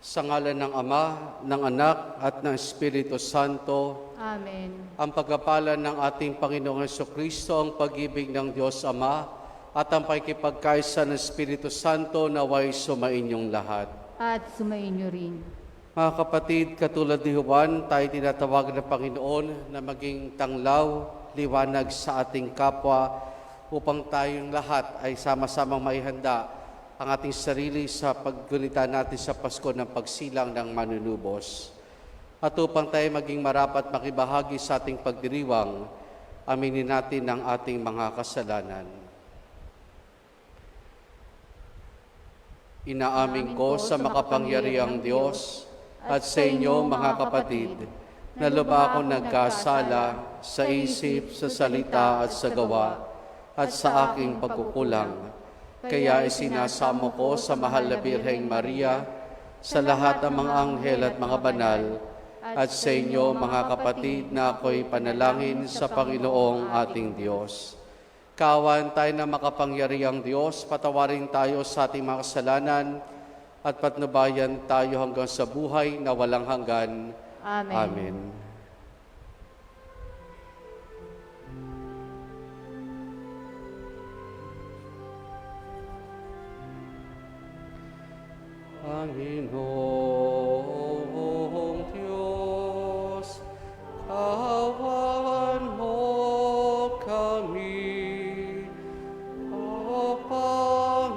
Sa ngalan ng Ama, ng Anak, at ng Espiritu Santo. Amen. Ang pagkapalan ng ating Panginoong Jesucristo, ang pag-ibig ng Diyos Ama, at ang pakikipagkaisa ng Espiritu Santo naway sumainyong lahat. At sumainyo rin. Mga kapatid, katulad ni Juan, tayo tinatawag ng Panginoon na maging tanglaw, liwanag sa ating kapwa upang tayong lahat ay sama-samang maihanda ang ating sarili sa paggunita natin sa Pasko ng pagsilang ng manunubos. At upang tayo maging marapat makibahagi sa ating pagdiriwang, aminin natin ang ating mga kasalanan. Inaamin ko sa makapangyarihang Diyos at sa inyo mga kapatid, na lubha akong nagkasala sa isip, sa salita at sa gawa, at sa aking pagkukulang. Kaya isinasamo ko sa mahal na Birheng Maria, sa lahat ng mga anghel at mga banal, at sa inyo mga kapatid na ako'y panalangin sa Panginoong ating Diyos. Kawan tayo na makapangyarihang Diyos, patawarin tayo sa ating mga kasalanan, at patnubayan tayo hanggang sa buhay na walang hanggan. Amen. Amen. Panginoong Diyos, kawan mo kami. O Panginoon,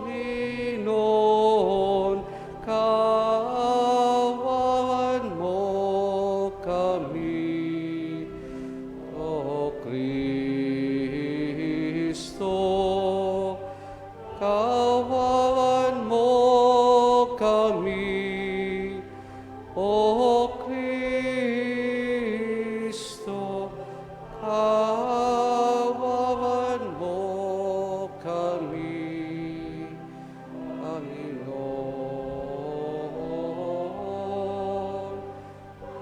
kawan mo kami. O Kristo, kawan mo kami. O Kristo, kawan mo kami. Panginoon,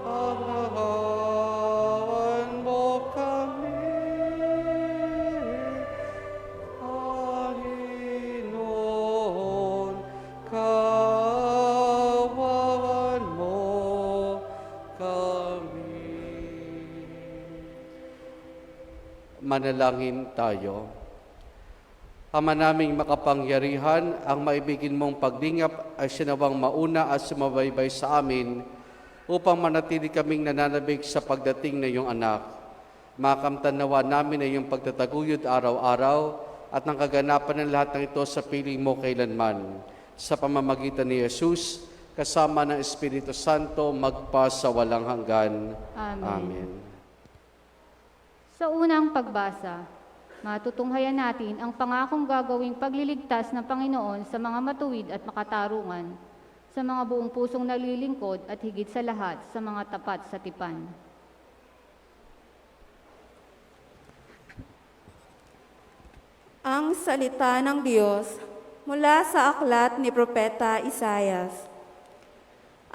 kawan mo kami. Panginoon, kawan mo kami. Manalangin tayo. Ama naming makapangyarihan, ang maibigin mong paglingap ay sinawang mauna at sumabaybay sa amin upang manatili kaming nananabik sa pagdating na iyong anak. Makamtan nawa namin na iyong pagtataguyod araw-araw at ng kaganapan ng lahat ng ito sa piling mo kailanman. Sa pamamagitan ni Jesus, kasama ng Espiritu Santo, magpa sa walang hanggan. Amen. Amen. Sa unang pagbasa, matutunghayan natin ang pangakong gagawing pagliligtas ng Panginoon sa mga matuwid at makatarungan, sa mga buong pusong nalilingkod at higit sa lahat sa mga tapat sa tipan. Ang salita ng Diyos mula sa aklat ni Propeta Isaias.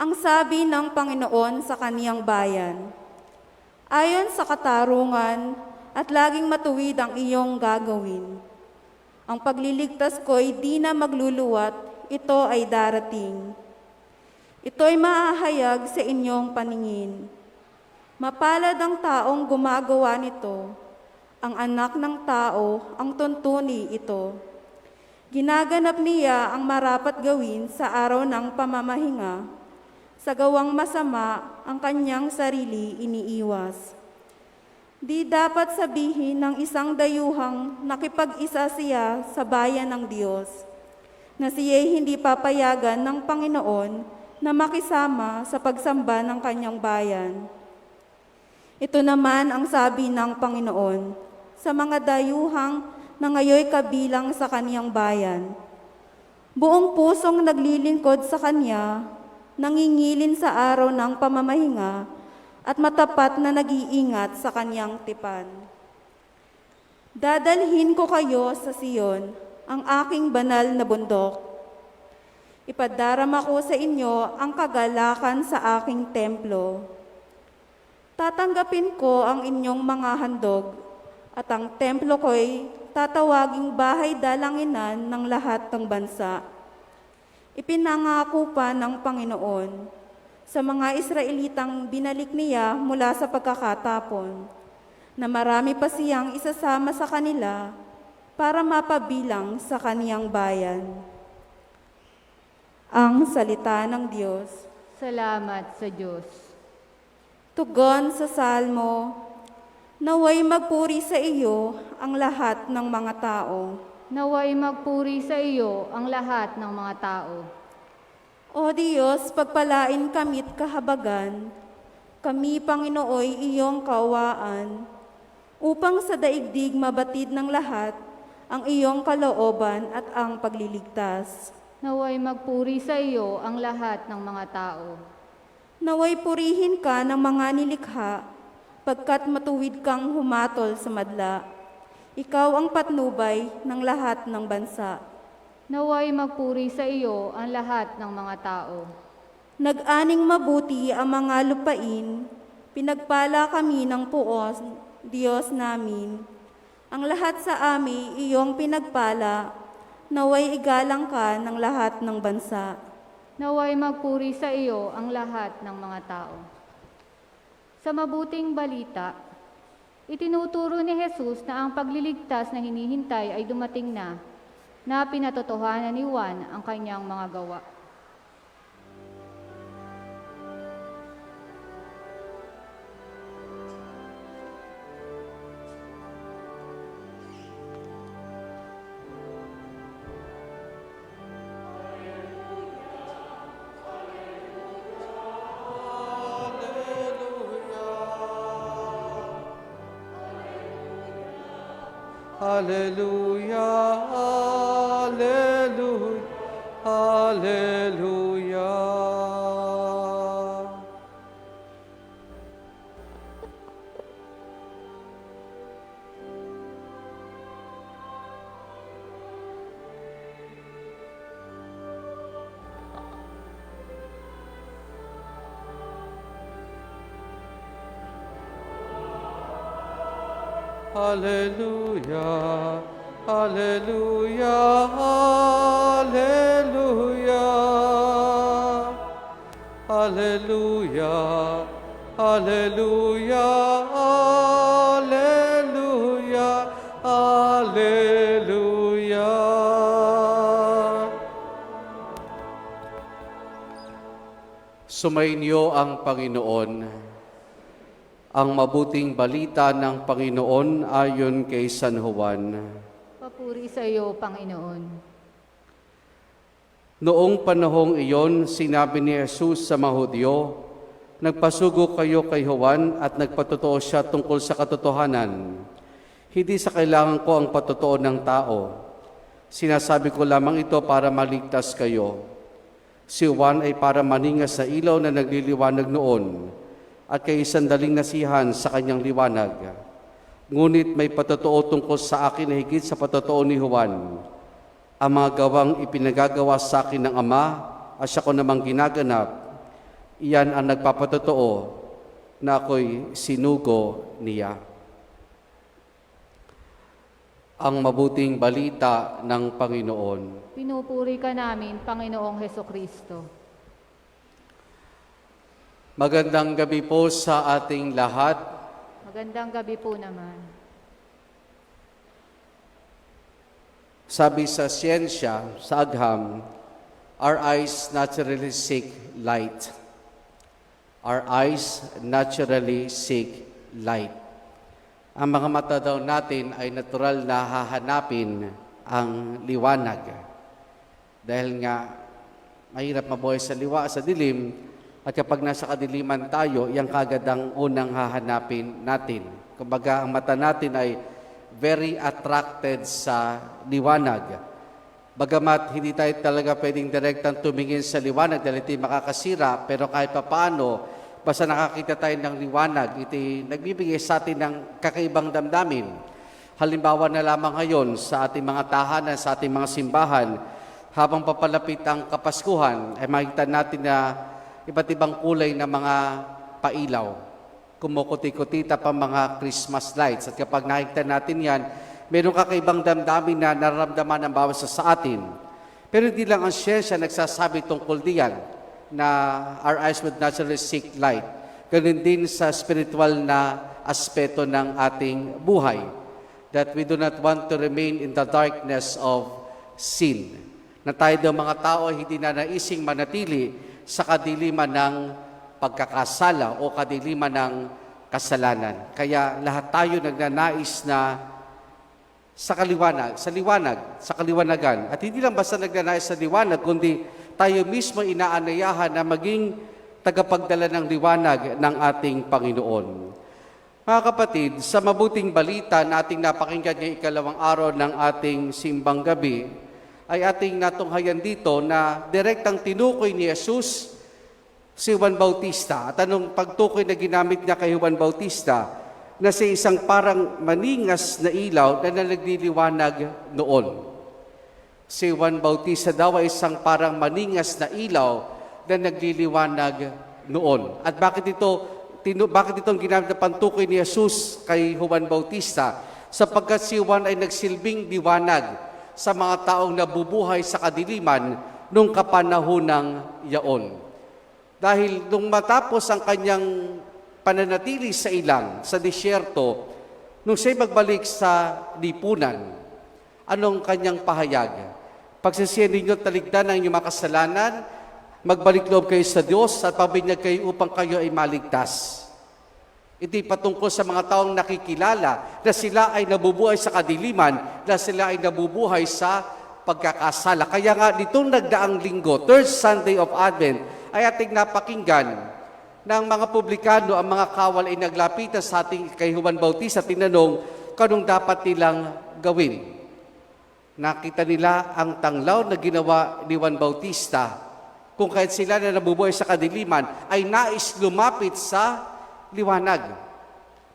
Ang sabi ng Panginoon sa kaniyang bayan, ayon sa katarungan at laging matuwid ang iyong gagawin. Ang pagliligtas ko'y di na magluluwat, ito ay darating. Ito'y maahayag sa inyong paningin. Mapalad ang taong gumagawa nito, ang anak ng tao ang tuntuni ito. Ginaganap niya ang marapat gawin sa araw ng pamamahinga. Sa gawang masama, ang kanyang sarili iniiwas. Di dapat sabihin ng isang dayuhang nakipag-isa siya sa bayan ng Diyos, na siya'y hindi papayagan ng Panginoon na makisama sa pagsamba ng kanyang bayan. Ito naman ang sabi ng Panginoon sa mga dayuhang na ngayoy kabilang sa kaniyang bayan. Buong pusong naglilingkod sa Kanya, nangingilin sa araw ng pamamahinga, at matapat na nag-iingat sa Kanyang tipan. Dadalhin ko kayo sa Siyon, ang aking banal na bundok. Ipadarama ko sa inyo ang kagalakan sa aking templo. Tatanggapin ko ang inyong mga handog, at ang templo ko'y tatawaging bahay dalanginan ng lahat ng bansa. Ipinangako pa ng Panginoon sa mga Israelitang binalik niya mula sa pagkakatapon, na marami pa siyang isasama sa kanila para mapabilang sa kaniyang bayan. Ang salita ng Diyos. Salamat sa Diyos. Tugon sa Salmo, naway magpuri sa iyo ang lahat ng mga tao. Naway magpuri sa iyo ang lahat ng mga tao. O Diyos, pagpalain kami't kahabagan, kami, Panginooy, iyong kaawaan, upang sa daigdig mabatid ng lahat ang iyong kalooban at ang pagliligtas. Naway magpuri sa iyo ang lahat ng mga tao. Naway purihin ka ng mga nilikha, pagkat matuwid kang humatol sa madla. Ikaw ang patnubay ng lahat ng bansa. Naway magpuri sa iyo ang lahat ng mga tao. Nag-aning mabuti ang mga lupain, pinagpala kami ng puos, Diyos namin. Ang lahat sa amin iyong pinagpala, naway igalang ka ng lahat ng bansa. Naway magpuri sa iyo ang lahat ng mga tao. Sa mabuting balita, itinuturo ni Jesus na ang pagliligtas na hinihintay ay dumating na pinatotohanan ni Juan ang kanyang mga gawa. Hallelujah, hallelujah, hallelujah. Hallelujah, hallelujah, hallelujah. Hallelujah, hallelujah, hallelujah, hallelujah. Sumainyo ang Panginoon. Ang mabuting balita ng Panginoon ayon kay San Juan. Papuri sa iyo, Panginoon. Noong panahong iyon, sinabi ni Jesus sa mga Hudyo, "Nagpasugo kayo kay Juan at nagpatotoo siya tungkol sa katotohanan. Hindi sa kailangan ko ang patotoo ng tao. Sinasabi ko lamang ito para maligtas kayo. Si Juan ay para maningas sa ilaw na nagliliwanag noon, at kay sandaling nasihan sa kanyang liwanag. Ngunit may patotoo tungkol sa akin na higit sa patotoo ni Juan. Ang mga gawang ipinagagawa sa akin ng Ama, at siya ko namang ginaganap, iyan ang nagpapatotoo na ako'y sinugo niya." Ang mabuting balita ng Panginoon. Pinupuri ka namin, Panginoong Hesukristo. Magandang gabi po sa ating lahat. Magandang gabi po naman. Sabi sa siyensya, sa agham, our eyes naturally seek light. Our eyes naturally seek light. Ang mga mata daw natin ay natural na hahanapin ang liwanag. Dahil nga, mahirap mabuhay sa sa dilim, at kapag nasa kadiliman tayo, yan kagad ang unang hahanapin natin. Kumbaga, ang mata natin ay very attracted sa liwanag. Bagamat hindi tayo talaga pwedeng direktang tumingin sa liwanag dahil ito'y makakasira, pero kahit papaano, basta nakakita tayo ng liwanag, ito'y nagbibigay sa atin ng kakaibang damdamin. Halimbawa na lamang ngayon sa ating mga tahanan, sa ating mga simbahan, habang papalapit ang Kapaskuhan, ay makikita natin na iba't ibang kulay na mga pailaw. Kumukuti-kutita pa mga Christmas lights. At kapag nakikita natin yan, mayroong kakaibang damdamin na nararamdaman ng bawat sa atin. Pero hindi lang ang siyensya nagsasabi tungkol diyan na our eyes would naturally seek light. Ganun din sa spiritual na aspeto ng ating buhay, that we do not want to remain in the darkness of sin. Na tayo daw mga tao ay hindi na naising manatili sa kadiliman ng pagkakasala o kadiliman ng kasalanan. Kaya lahat tayo nagnanais na sa kaliwanagan. At hindi lang basta nagnanais sa liwanag, kundi tayo mismo inaanayahan na maging tagapagdala ng liwanag ng ating Panginoon. Mga kapatid, sa mabuting balita na ating napakinggan ngayong ikalawang araw ng ating simbang gabi, ay ating natunghayan dito na direktang tinukoy ni Jesus si Juan Bautista. At anong pagtukoy na ginamit niya kay Juan Bautista? Na sa isang parang maningas na ilaw na nagliliwanag noon. Si Juan Bautista daw ay isang parang maningas na ilaw na nagliliwanag noon. At bakit ito ang ginamit na pantukoy ni Jesus kay Juan Bautista? Sapagkat si Juan ay nagsilbing liwanag sa mga taong nabubuhay sa kadiliman nung kapanahonang yaon. Dahil nung matapos ang kanyang pananatili sa ilang, sa disyerto, nung siya'y magbalik sa lipunan, anong kanyang pahayag? Pagsisiyan ninyo at taligdan ang inyong makasalanan, magbalik loob kayo sa Diyos at pabinyag kayo upang kayo ay maligtas. Ito'y patungkol sa mga taong nakikilala na sila ay nabubuhay sa kadiliman, na sila ay nabubuhay sa pagkakasala. Kaya nga, nitong nagdaang linggo, third Sunday of Advent, ay ating napakinggan ng mga publikano, ang mga kawal ay naglapitan sa ating kay Juan Bautista, tinanong kanong dapat nilang gawin. Nakita nila ang tanglaw na ginawa ni Juan Bautista, kung kahit sila na nabubuhay sa kadiliman, ay nais lumapit sa liwanag.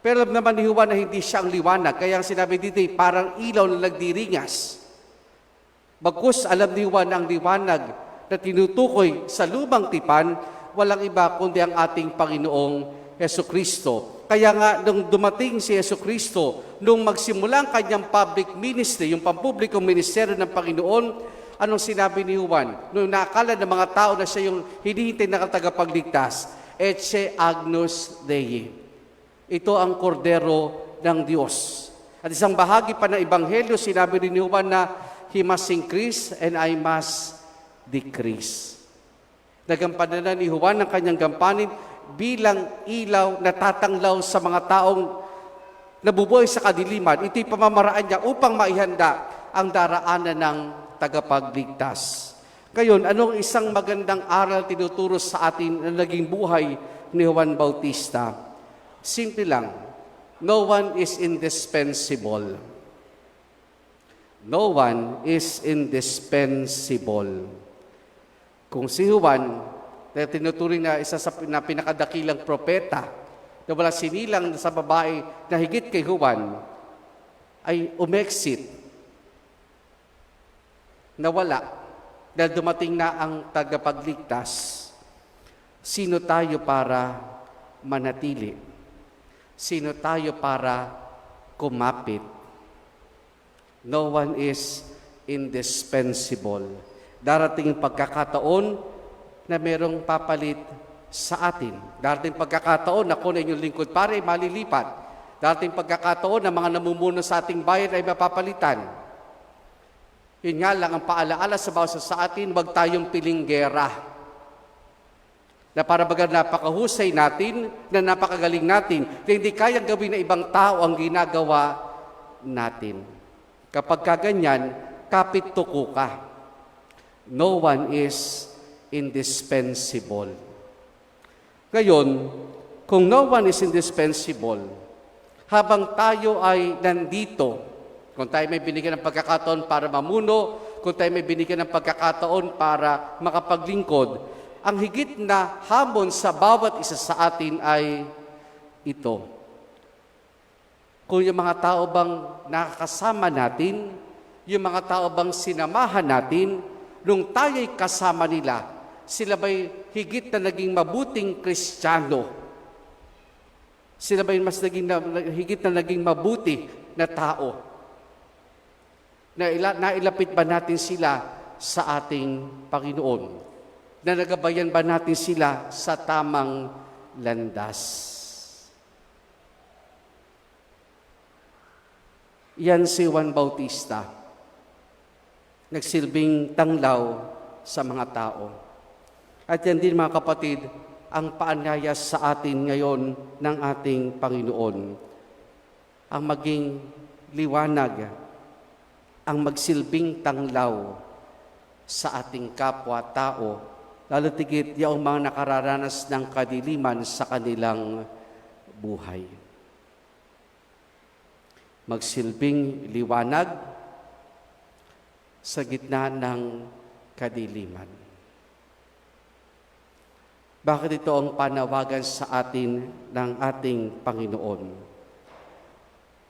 Pero alam naman ni Juan na hindi siya ang liwanag, kaya ang sinabi dito ay parang ilaw na nagdiringas. Bagkus alam ni Juan ang liwanag na tinutukoy sa lumang tipan, walang iba kundi ang ating Panginoong Jesucristo. Kaya nga, nung dumating si Jesucristo, nung magsimula ang kanyang public ministry, yung pampublikong ministeryo ng Panginoon, anong sinabi ni Juan? Nung nakakala ng mga tao na siya yung hinihintay na tagapagligtas, Ecce Agnus Dei. Ito ang kordero ng Diyos. At isang bahagi pa ng Ebanghelyo, sinabi rin ni Juan na He must increase and I must decrease. Nagampanan na ni Juan ang kanyang gampanin bilang ilaw na tatanglaw sa mga taong nabubuhay sa kadiliman. Ito'y pamamaraan niya upang maihanda ang daraanan ng tagapagligtas. Ngayon, anong isang magandang aral tinuturo sa atin na naging buhay ni Juan Bautista? Simple lang, no one is indispensable. No one is indispensable. Kung si Juan, na tinuturing na isa sa pinakadakilang propeta, na wala sinilang sa babae na higit kay Juan, ay umexit, nawala, dahil dumating na ang tagapagligtas. Sino tayo para manatili? Sino tayo para kumapit? No one is indispensable. Darating yung pagkakataon na merong papalit sa atin. Darating pagkakataon na kung na inyong lingkod pare, malilipat. Darating pagkakataon na mga namumuno sa ating bayan ay mapapalitan. Yun nga lang ang paalaala sa bawat sa atin, huwag tayong piling gera. Na para baga napakahusay natin, na napakagaling natin, na hindi kayang gawin na ibang tao ang ginagawa natin. Kapag kaganyan, kapit tuko ka. No one is indispensable. Ngayon, kung no one is indispensable, habang tayo ay nandito, kung tayo may binigyan ng pagkakataon para mamuno, kung tayo may binigyan ng pagkakataon para makapaglingkod, ang higit na hamon sa bawat isa sa atin ay ito. Kung yung mga tao bang nakakasama natin, yung mga tao bang sinamahan natin, nung tayo'y kasama nila, sila ba'y higit na naging mabuting Kristiyano? Sila ba'y higit na naging mabuti na tao? Nailapit ba natin sila sa ating Panginoon? Na nagabayan ba natin sila sa tamang landas? Yan si Juan Bautista, nagsilbing tanglaw sa mga tao. At yan din mga kapatid, ang paanyaya sa atin ngayon ng ating Panginoon. Ang maging liwanag, ang magsilbing tanglaw sa ating kapwa-tao, lalo tigit yung mga nakararanas ng kadiliman sa kanilang buhay. Magsilbing liwanag sa gitna ng kadiliman. Bakit ito ang panawagan sa atin ng ating Panginoon?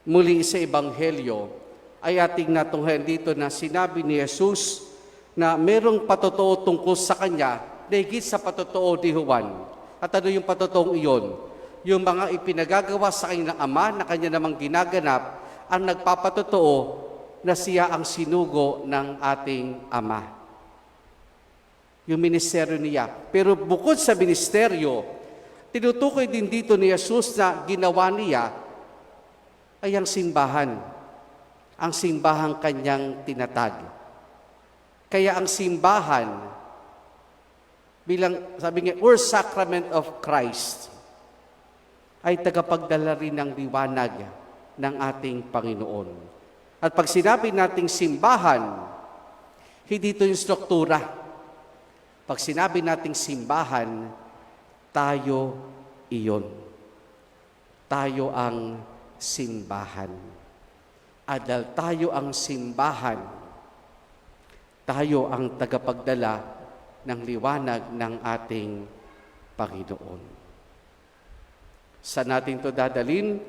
Muli sa Ebanghelyo ay ating natunghayan dito na sinabi ni Jesus na merong patotoo tungkol sa Kanya na higit sa patotoo ni Juan. At ano yung patotoong iyon? Yung mga ipinagagawa sa kanyang Ama na Kanya namang ginaganap ang nagpapatotoo na siya ang sinugo ng ating Ama. Yung ministeryo niya. Pero bukod sa ministeryo, tinutukoy din dito ni Jesus na ginawa niya ay ang simbahan. Ang simbahang kanyang tinatag. Kaya ang simbahan, bilang sabi nga, or sacrament of Christ, ay tagapagdala rin ng liwanag ng ating Panginoon. At pag sinabi nating simbahan, hindi ito yung struktura. Pag sinabi nating simbahan, tayo iyon. Tayo ang simbahan. At dahil tayo ang simbahan, tayo ang tagapagdala ng liwanag ng ating Panginoon. Saan natin ito dadalhin?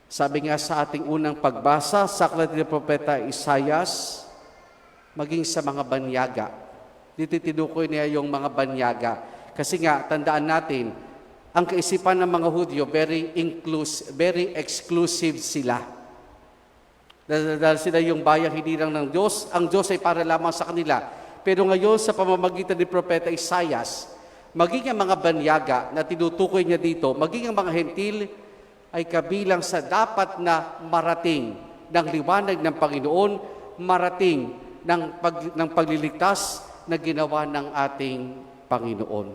Sabi nga sa ating unang pagbasa, sa aklat ni Propeta Isaias, maging sa mga banyaga. Dito tinukoy niya yung mga banyaga. Kasi nga, tandaan natin, ang kaisipan ng mga Hudyo, very exclusive sila. Dahil sila yung bayang hindi lang ng Diyos, ang Diyos ay para lamang sa kanila. Pero ngayon, sa pamamagitan ni Propeta Isaias, maging ang mga banyaga na tinutukoy niya dito, maging ang mga hentil, ay kabilang sa dapat na marating ng liwanag ng Panginoon, marating ng pagliligtas na ginawa ng ating Panginoon.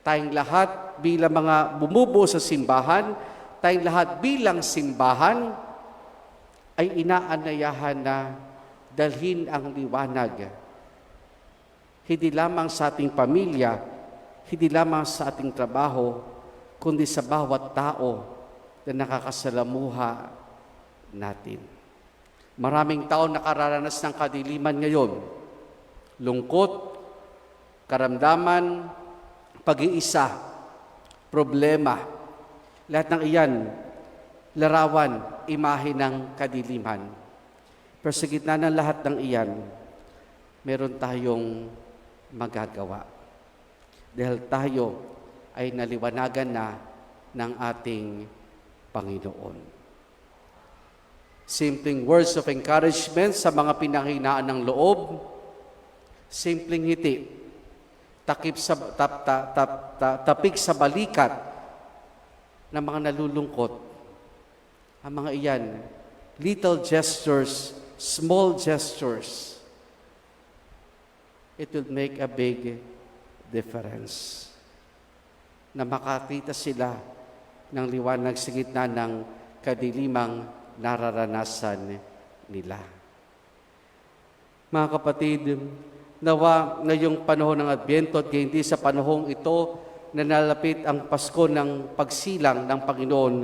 Tayong lahat bilang mga bumubuo sa simbahan, tayong lahat bilang simbahan, ay inaanayahan na dalhin ang liwanag. Hindi lamang sa ating pamilya, hindi lamang sa ating trabaho, kundi sa bawat tao na nakakasalamuha natin. Maraming tao nakararanas ng kadiliman ngayon. Lungkot, karamdaman, pag-iisa, problema. Lahat ng iyan, larawan, imahe ng kadiliman. Pero sa gitna ng lahat ng iyan, meron tayong magagawa. Dahil tayo ay naliwanagan na ng ating Panginoon. Simpleng words of encouragement sa mga pinanghinaan ng loob, simpleng ngiti, tapik sa balikat ng mga nalulungkot. Ang mga iyan, little gestures, small gestures, it will make a big difference. Na makakita sila ng liwanag sa gitna ng kadilimang nararanasan nila. Mga kapatid, nawa ngayong panahon ng Adbyento at hindi sa panahong ito na nalapit ang Pasko ng pagsilang ng Panginoon,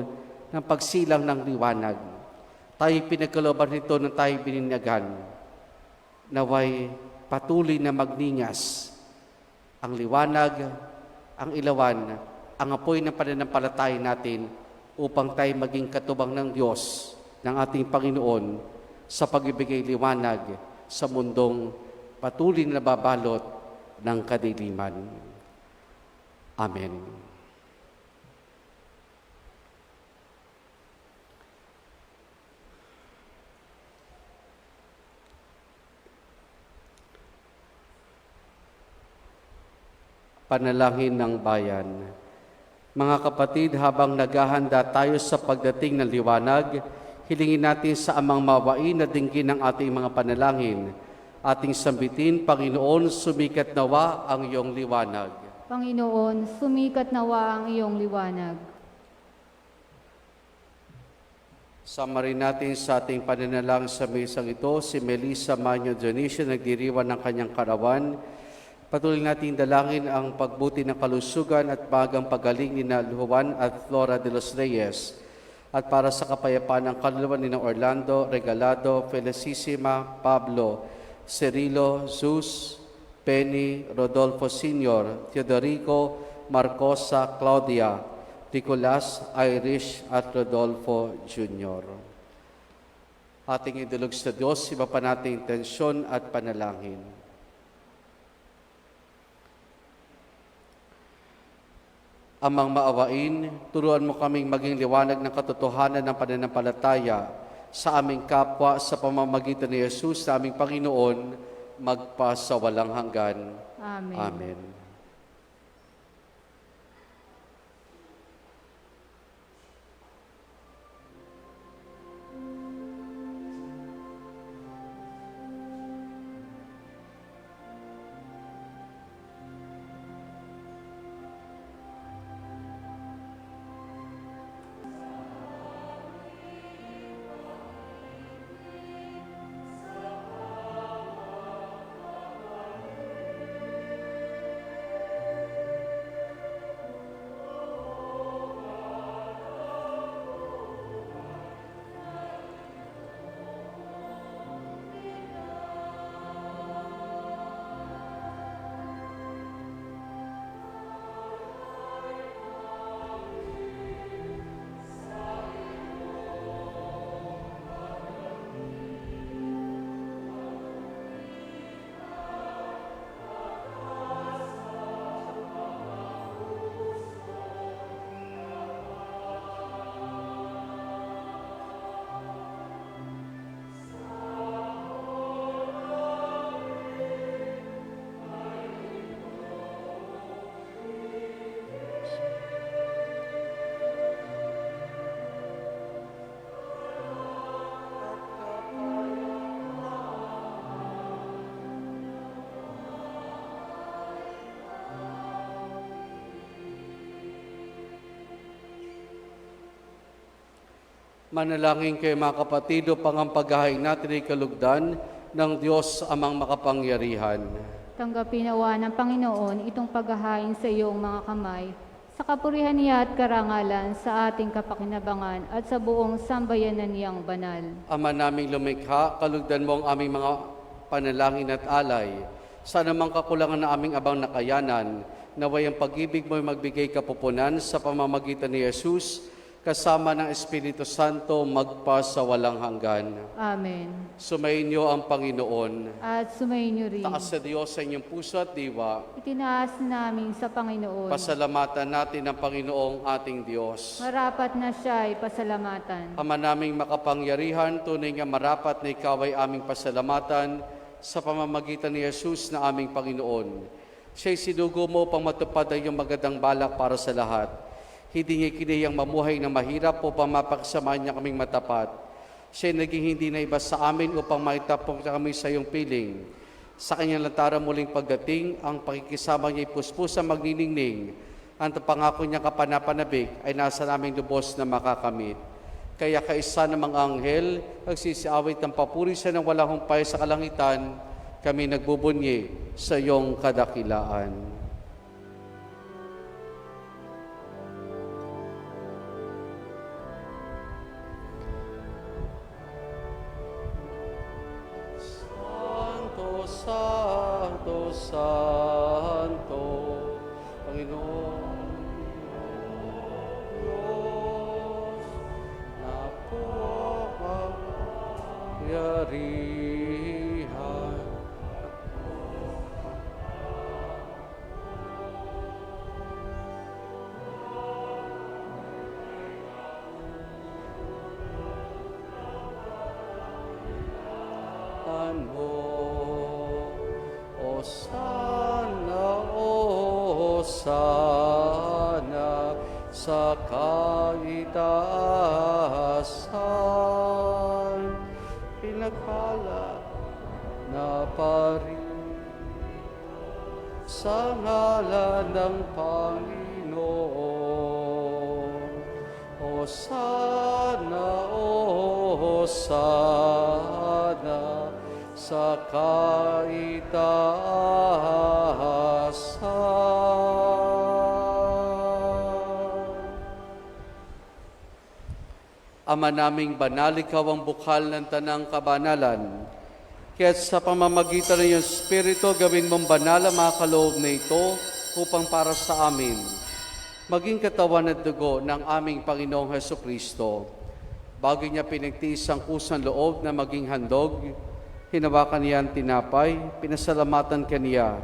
ng pagsilang ng liwanag. Tayo pinagkalooban nito ng tayo bininyagan. Naway patuloy na magningas ang liwanag, ang ilawan, ang apoy ng pananampalataya natin upang tayo maging katubang ng Diyos, ng ating Panginoon, sa pagbibigay liwanag sa mundong patuloy na nababalot ng kadiliman. Amen. Panalangin ng bayan. Mga kapatid, habang naghahanda tayo sa pagdating ng liwanag, hilingin natin sa Amang Mawain na dinggin ang ating mga panalangin. Ating sambitin, Panginoon, sumikat nawa ang iyong liwanag. Panginoon, sumikat nawa ang iyong liwanag. Sama rin natin sa ating pananalang sa mesang ito, si Melissa Manyo Dionisio, nagdiriwan ng kanyang karawan. Patuloy natin dalangin ang pagbuti ng kalusugan at bagang pagaling ni Juan at Flora de los Reyes, at para sa kapayapaan ng kaluluwa ni Orlando, Regalado, Felicissima, Pablo, Cirilo, Zeus, Penny, Rodolfo Sr., Teodorico, Marcosa, Claudia, Nicolas, Irish, at Rodolfo Jr. Ating idulog sa Diyos, iba pa nating tensyon at panalangin. Amang maawain, turuan mo kaming maging liwanag ng katotohanan ng pananampalataya sa aming kapwa sa pamamagitan ni Jesus na aming Panginoon, magpa sa walang hanggan. Amen. Amen. Manalangin kayo mga kapatid upang ang paghahain natin ay kalugdan ng Diyos amang makapangyarihan. Tanggapin nawa ng Panginoon itong paghahain sa iyong mga kamay, sa kapurihan niya at karangalan sa ating kapakinabangan at sa buong sambayanan niyang banal. Ama naming lumikha, kalugdan mo ang aming mga panalangin at alay. Sa anumang kakulangan na aming abang nakayanan, naway ang pag-ibig mo ay magbigay kapupunan sa pamamagitan ni Jesus, kasama ng Espiritu Santo, magpa sa walang hanggan. Amen. Sumainyo ang Panginoon. At sumayin niyo rin. Taas sa Diyos sa inyong puso at diwa. Itinaas namin sa Panginoon. Pasalamatan natin ang Panginoong ating Diyos. Marapat na siya ay pasalamatan. Ama naming makapangyarihan, tunay nga marapat na ikaw ay aming pasalamatan sa pamamagitan ni Jesus na aming Panginoon. Siya'y sinugo mo upang matupad ang iyong magandang balak para sa lahat. Hindi niya kinayang mamuhay na mahirap upang mapakasamahan niya kaming matapat. Siya'y naging hindi na iba sa amin upang maitapong kami sa iyong piling. Sa kanyang lantaran muling pagdating, ang pakikisama niya'y puspusang magniningning. Ang pangako niyang kapanapanabik ay nasa naming lubos na makakamit. Kaya kaisa ng mga anghel, nagsisiawit ng papuri sa ng walang humpay sa kalangitan, kami nagbubunyi sa iyong kadakilaan. Santo, Santo, Panginoon Diyos, napakapangyarihan. Osana, sa kaitaasan, pinagpala na pari sa ngalan ng Panginoon. Hosana, Hosana sa kaitaasan. Ama naming banal, ikaw ang bukal ng tanang kabanalan. Kaya't sa pamamagitan ng iyong Espiritu, gawin mong banal ang mga kaloob na ito upang para sa amin maging katawan at dugo ng aming Panginoong Hesukristo. Bago niya pinagtiis ang kusang loob na maging handog, hinawakan niya ang tinapay, pinasalamatan kaniya,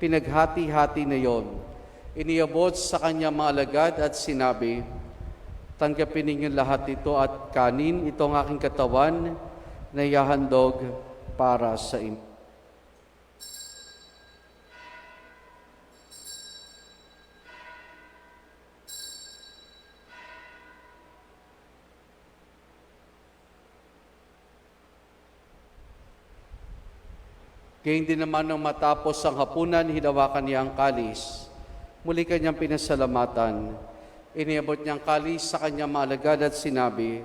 pinaghati-hati na yon. Iniabot sa kanya mga alagad at sinabi, tanggapin ninyo lahat ito at kanin, ito ang aking katawan na ihahandog para sa inyo. Gayun din naman nang matapos ang hapunan, hinawakan niya ang kalis. Muli kanyang pinasalamatan. Iniabot niyang kalis sa kanyang maalagad at sinabi,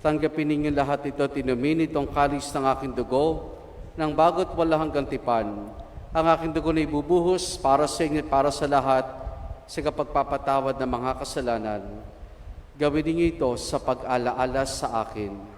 tanggapin ninyo lahat ito, tinumin itong kalis ng aking dugo, ng bago't wala hanggang tipan. Ang aking dugo na ibubuhos para sa inyo at para sa lahat sa kapagpapatawad ng mga kasalanan. Gawin ninyo ito sa pag-alaala sa akin.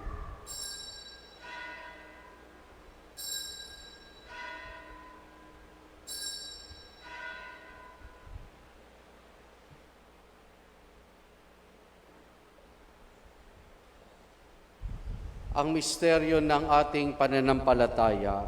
Ang misteryo ng ating pananampalataya.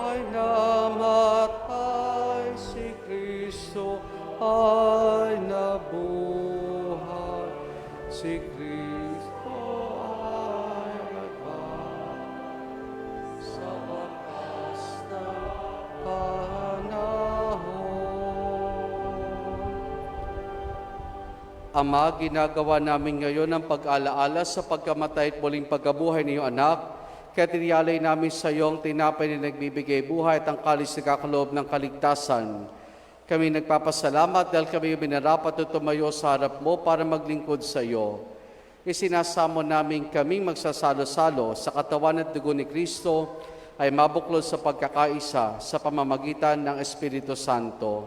Ay namatay si Kristo, ay nabuhay si Kristo, ay nagbalik sa wakas na panahon. Ama, ginagawa namin ngayon ang pag-alaala sa pagkamatay at muling pagkabuhay ng iyong anak. Kaya tiniyalay namin sa iyong tinapay na nagbibigay buhay at ang kalis na kakaloob ng kaligtasan. Kami nagpapasalamat dahil kami minarapat at tumayo sa harap mo para maglingkod sa iyo. Isinasamo namin kaming magsasalo-salo sa katawan at dugo ni Kristo ay mabuklod sa pagkakaisa sa pamamagitan ng Espiritu Santo.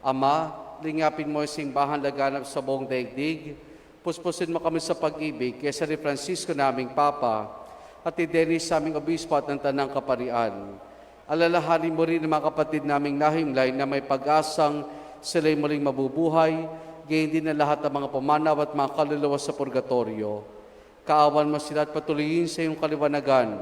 Ama, lingapin mo ang simbahan laganap sa buong daigdig. Puspusin mo kami sa pag-ibig kay San Francisco naming Papa, at ni Dennis sa aming obispo at ng Tanang Kaparian. Alalahanin mo rin ang mga kapatid naming nahimlay na may pag-asang sila'y muling mabubuhay, gayon din na lahat ng mga pumanaw at mga kaluluwa sa purgatorio. Kaawan mo sila at patuloyin sa iyong kaliwanagan.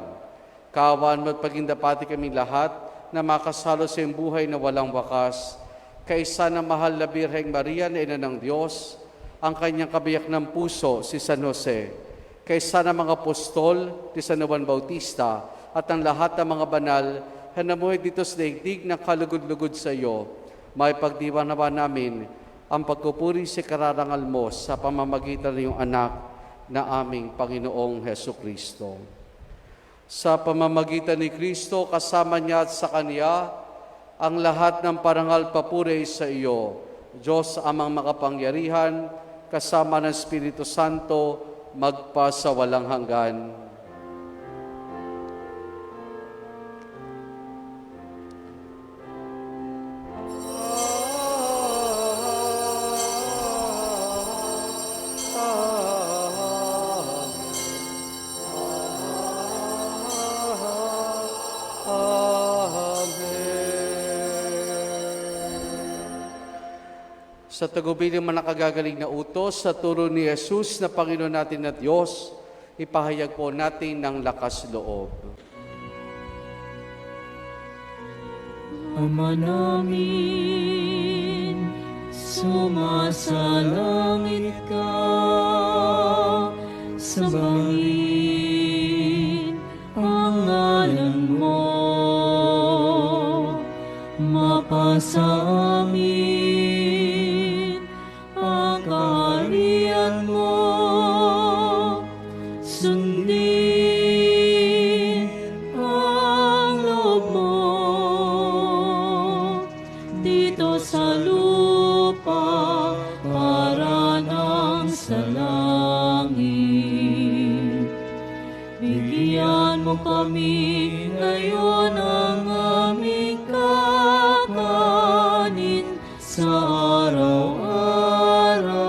Kaawan mo at pagindapati kaming lahat na makasalo sa iyong buhay na walang wakas. Kaisa ng mahal na Birheng Maria na Ina ng Diyos, ang kanyang kabiyak ng puso, si San Jose, kaysa ng mga apostol ni San Juan Bautista at ang lahat ng mga banal na namuhay dito sa daigdig na kalugod-lugod sa iyo, may pagdiwa naman namin ang pagpupuri sa kararangal mo sa pamamagitan ng iyong anak na aming Panginoong Hesukristo. Sa pamamagitan ni Kristo, kasama niya at sa Kanya, ang lahat ng parangal papuri sa iyo, Diyos amang makapangyarihan, kasama ng Espiritu Santo, magpa sa walang hanggan. Sa tagubilin man nakagagaling na utos sa turo ni Jesus na Panginoon natin at Diyos, ipahayag po natin ng lakas loob. Ama namin, sumasalangit ka. sa langit. Bigyan mo kami ngayon ang aming kakanin sa araw-araw.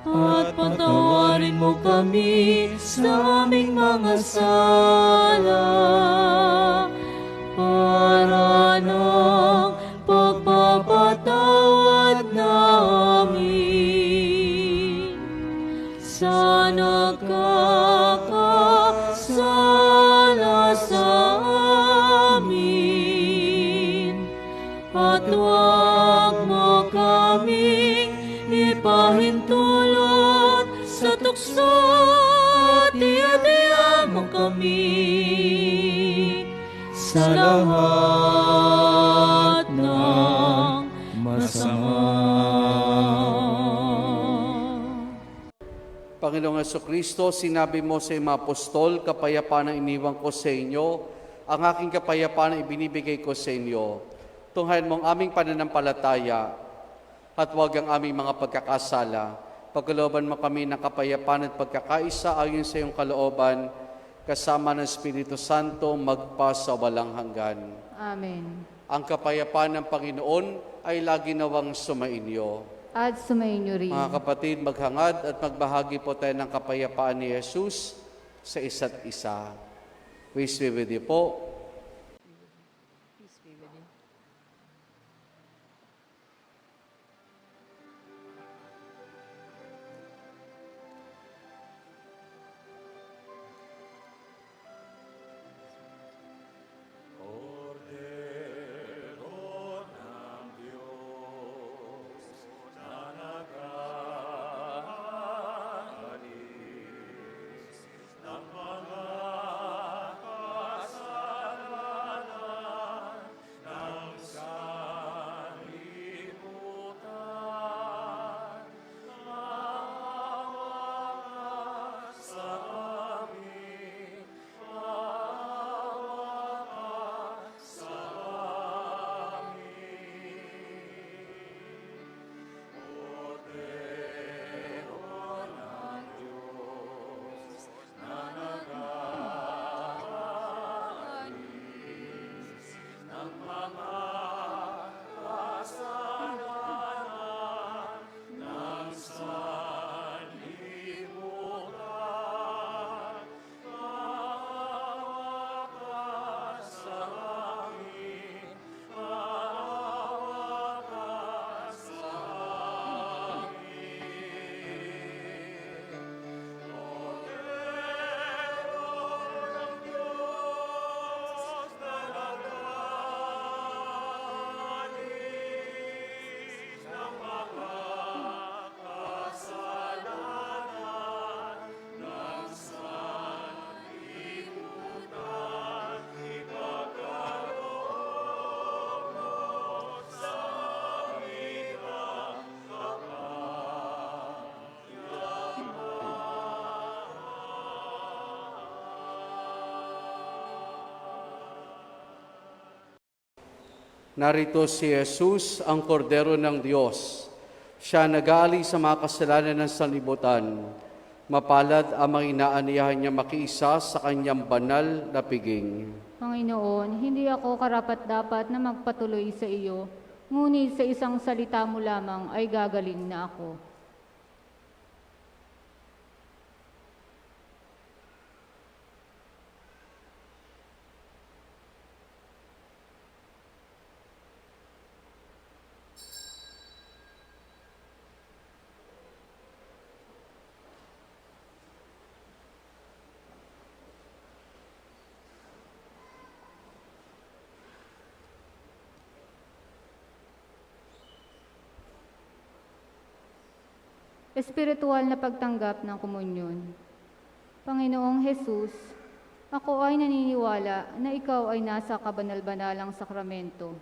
At patawarin mo kami sa aming mga sala, para ng pagpapatawad namin sa nagkakasala sa amin. At huwag mo kaming ipahintulot sa tukso, at iadya mo kami sa lahat ng masama. Panginoong Jesucristo, sinabi mo sa mga apostol, kapayapaan ang iniwan ko sa inyo, ang aking kapayapaan ang ibinibigay ko sa inyo. Tunghayan mo ang aming pananampalataya at huwag ang aming mga pagkakasala. Pagkalooban mo kami ng kapayapaan at pagkakaisa ayon sa iyong kalooban, kasama ng Espiritu Santo, magpa sa walang hanggan. Amen. Ang kapayapaan ng Panginoon ay lagi nawang sumainyo. At sumainyo rin. Mga kapatid, maghangad at magbahagi po tayo ng kapayapaan ni Jesus sa isa't isa. Peace be with you po. Narito si Jesus, ang kordero ng Diyos. Siya nag-aali sa mga kasalanan ng sanlibutan. Mapalad ang mga inaaniyahan niya makiisa sa kanyang banal na piging. Panginoon, hindi ako karapat-dapat na magpatuloy sa iyo, ngunit sa isang salita mo lamang ay gagaling na ako. Espiritual na pagtanggap ng komunyon. Panginoong Jesus, ako ay naniniwala na ikaw ay nasa kabanal-banalang sakramento.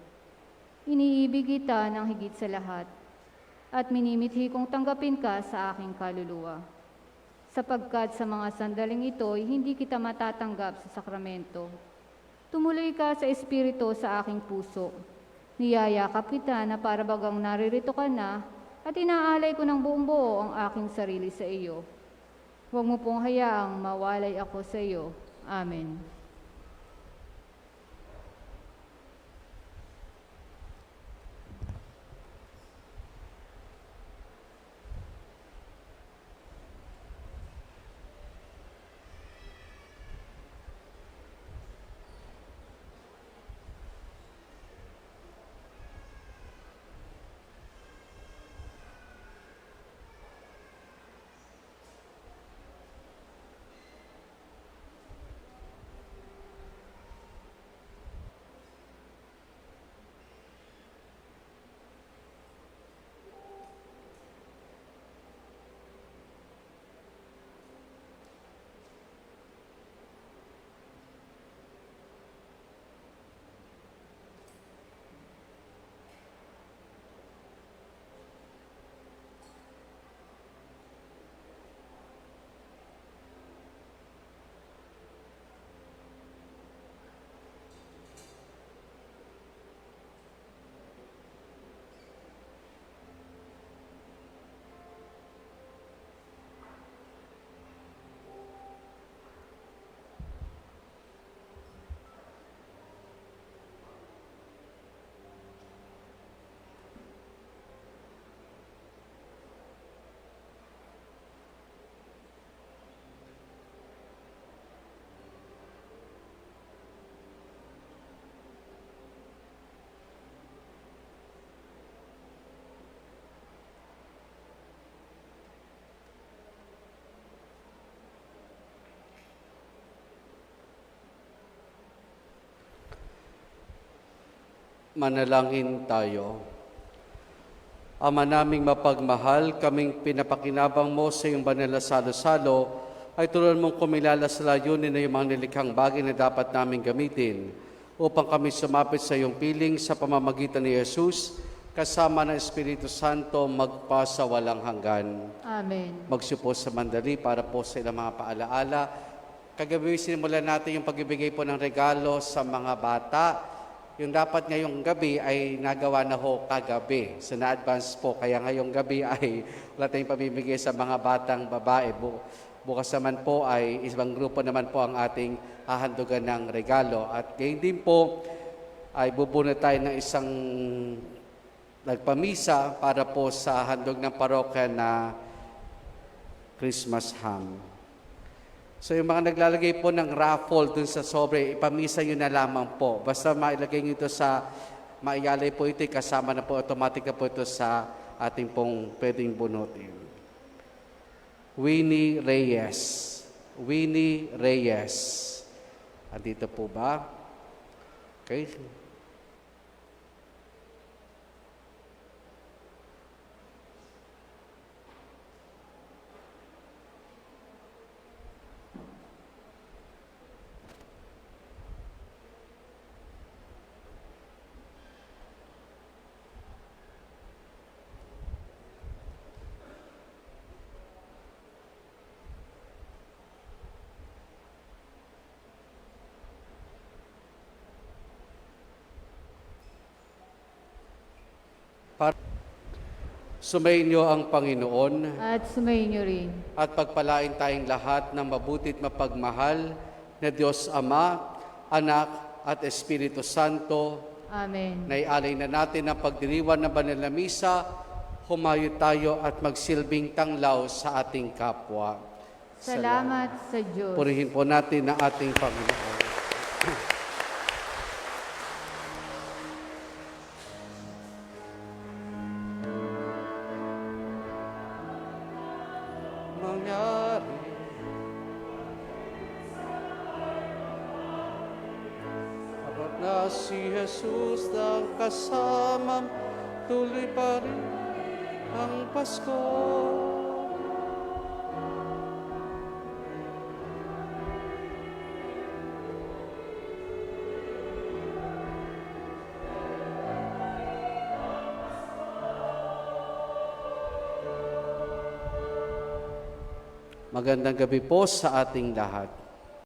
Iniibig kita ng higit sa lahat at minimithi kong tanggapin ka sa aking kaluluwa. Sapagkat sa mga sandaling ito'y hindi kita matatanggap sa sakramento. Tumuloy ka sa Espiritu sa aking puso. Niyayakap kita na para bagang naririto ka na at inaalay ko ng buong buo ang aking sarili sa iyo. Huwag mo pong hayaang mawalay ako sa iyo. Amen. Manalangin tayo. Ama naming mapagmahal, kaming pinapakinabang mo sa iyong banal na salo-salo, ay tulad mong kumilala sa layunin na yung mga nilikhang bagay na dapat naming gamitin upang kami sumapit sa iyong piling sa pamamagitan ni Jesus, kasama ng Espiritu Santo, magpasa walang hanggan. Amen. Magsipo sa mandali para po sa ilang mga paalaala. Kagabi sinimulan natin yung pagbibigay po ng regalo sa mga bata. Yung dapat ngayong gabi ay nagawa na ho kagabi. So na-advance po, kaya ngayong gabi ay wala tayong pamimigay sa mga batang babae. Bukas naman po ay isang grupo naman po ang ating hahandugan ng regalo. At gayon din po ay bubunot tayo ng isang nagpamisa para po sa handog ng parokya na Christmas ham. So yung mga naglalagay po ng raffle dun sa sobre, ipamisa nyo na lamang po. Basta mailagay nyo ito sa, maiyalay po ito, kasama na po, automatic na po ito sa ating pong pwedeng bunutin. Winnie Reyes. Winnie Reyes. Andito po ba? Okay. Sumayin niyo ang Panginoon At sumayin niyo rin. at pagpalain tayong lahat ng mabutit mapagmahal na Diyos Ama, Anak at Espiritu Santo. Amen. Naialay na natin ang pagdiriwan ng banal na misa, humayo tayo at magsilbing tanglaw sa ating kapwa. Salamat sa Diyos. Purihin po natin ang ating Panginoon. Mangyari Abot na si Jesus ng kasamang tuloy pa rin ang Pasko. Magandang gabi po sa ating lahat.